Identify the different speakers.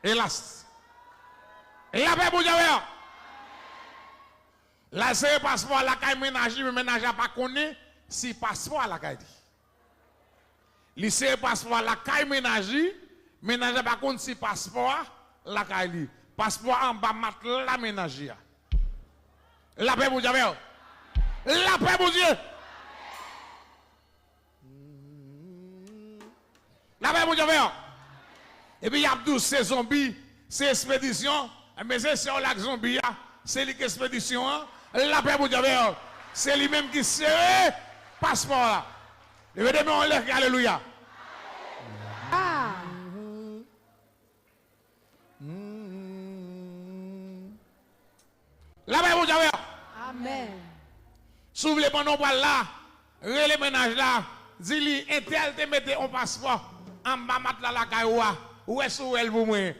Speaker 1: Hélas. La paix pour Dieu. Là, c'est passeport la caille ménager, mais ménager pas connaît si passeport la caille dit. Lycée passeport la caille ménager, ménager pas connaît si passeport la caille dit. Passeport en bas mat la ménager. La paix pour Dieu. La paix pour Dieu. La paix pour Dieu. Et puis il y a 12 ces zombies, c'est expédition, mais c'est la zombie, c'est l'expédition. La paix pour Dieu. C'est lui-même qui sert passeport là. Levez-moi en l'air, alléluia.
Speaker 2: Ah.
Speaker 1: La paix pour Dieu.
Speaker 2: Amen.
Speaker 1: S'ouvre les bons là, relais ménage là, dis-lui, intel te mette un passeport, en bas mat la caille, ou est-ce où elle vous met?